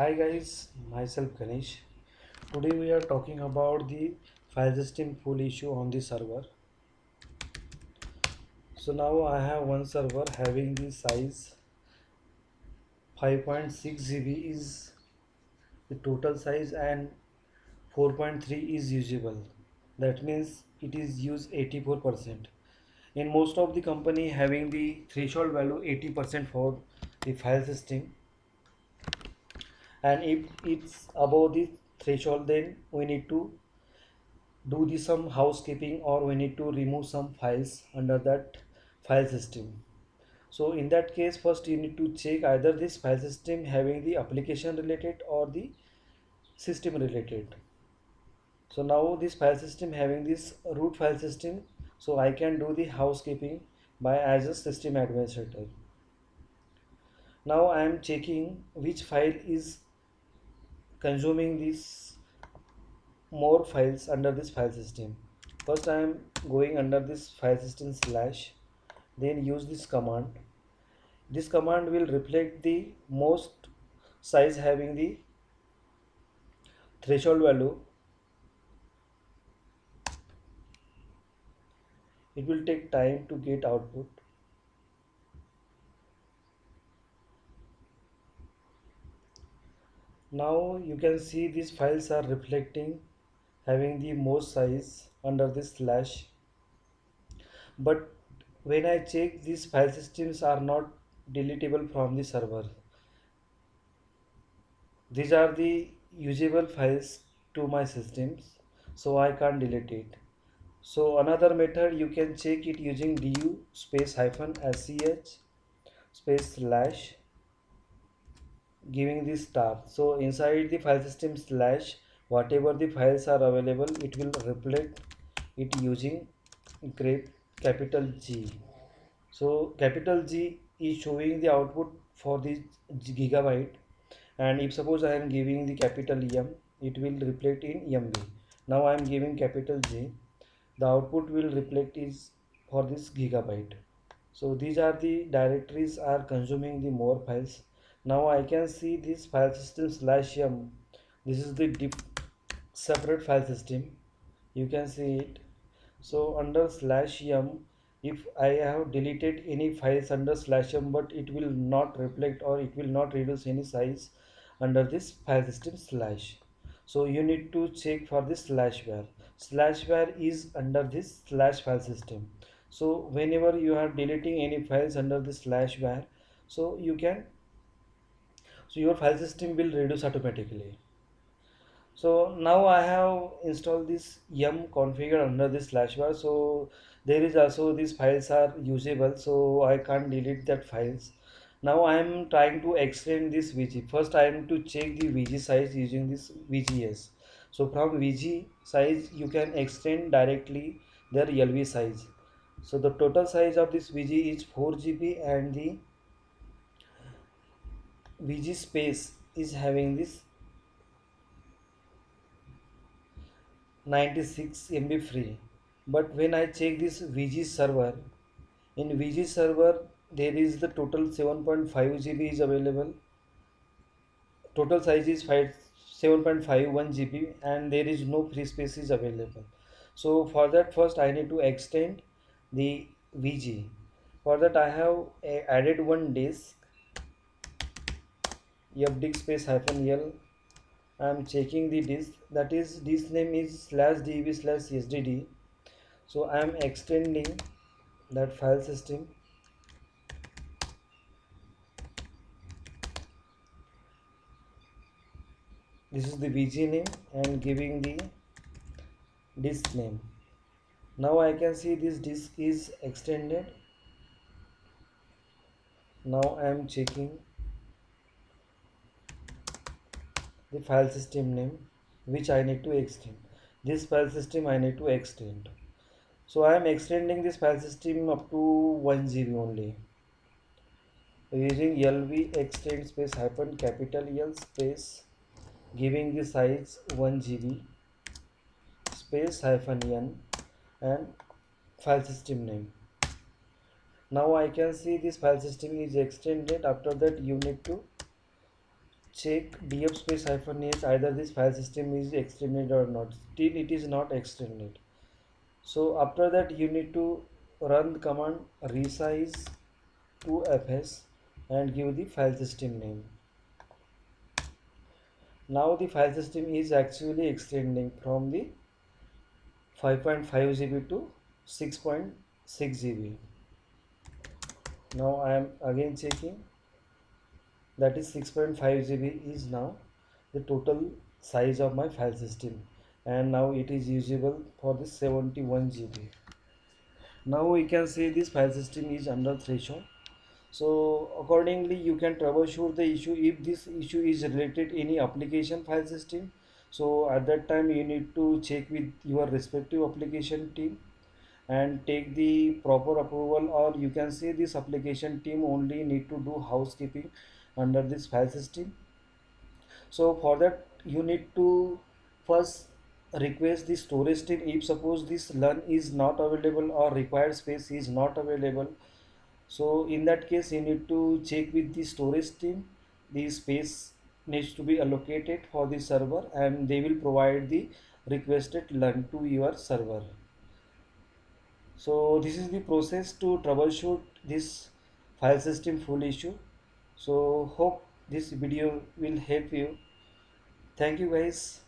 Hi guys, myself Ganesh. Today we are talking about the file system full issue on the server. So now I have one server having the size 5.6 GB is the total size and 4.3 is usable. That means it is used 84%. In most of the company having the threshold value 80% for the file system, and if it's above the threshold then we need to do the some housekeeping or we need to remove some files under that file system. So in that case first you need to check either this file system having the application related or the system related. So now this file system having this root file system, so I can do the housekeeping by as a system administrator. Now I am checking which file is consuming this more files under this file system. First I am going under this file system slash, then use this command. This command will reflect the most size having the threshold value. It will take time to get output. Now you can see these files are reflecting having the most size under this slash, but when I check these file systems are not deletable from the server. These are the usable files to my systems, so I can't delete it. So another method you can check it using du space hyphen sch space slash, giving this star. So inside the file system slash, whatever the files are available, it will reflect it using great capital G. So capital G is showing the output for this gigabyte, and if suppose I am giving the capital M, it will reflect in MB. Now I am giving capital G, the output will reflect is for this gigabyte. So these are the directories are consuming the more files. Now I can see this file system slash M. This is the separate file system. You can see it. So under slash M, if I have deleted any files under slash M, but it will not reflect or it will not reduce any size under this file system slash. So you need to check for this slash var. Slash var is under this slash file system. So whenever you are deleting any files under the slash var, so you can, so your file system will reduce automatically. So now I have installed this yum configure under this slash bar. So there is also these files are usable, so I can't delete that files. Now I am trying to extend this VG. First I am to check the VG size using this VGS. So from VG size you can extend directly their LV size. So the total size of this VG is 4 GB and the VG space is having this 96 MB free. But when I check this VG server, in VG server there is the total 7.5 GB is available. Total size is 7.51 GB and there is no free space is available. So for that first I need to extend the VG. For that I have added one disk fdisk space hyphen L. I am checking the disk, that is disk name is /db /sdd. So I am extending that file system. This is the VG name and giving the disk name. Now I can see this disk is extended. Now I am checking the file system name which I need to extend. This file system I need to extend. So I am extending this file system up to 1 GB only using lv extend space hyphen capital L space, giving the size 1 GB space hyphen n and file system name. Now I can see this file system is extended. After that you need to check df space hyphen s either this file system is extended or not. Still it is not extended. So after that you need to run the command resize to fs and give the file system name. Now the file system is actually extending from the 5.5 GB to 6.6 GB. Now I am again checking, that is 6.5 GB is now the total size of my file system, and now it is usable for the 71 GB. Now we can say this file system is under threshold. So accordingly you can troubleshoot the issue if this issue is related any application file system. So at that time you need to check with your respective application team and take the proper approval, or you can say this application team only need to do housekeeping under this file system. So for that you need to first request the storage team if suppose this LUN is not available or required space is not available. So in that case you need to check with the storage team, the space needs to be allocated for the server and they will provide the requested LUN to your server. So this is the process to troubleshoot this file system full issue. So hope this video will help you. Thank you guys.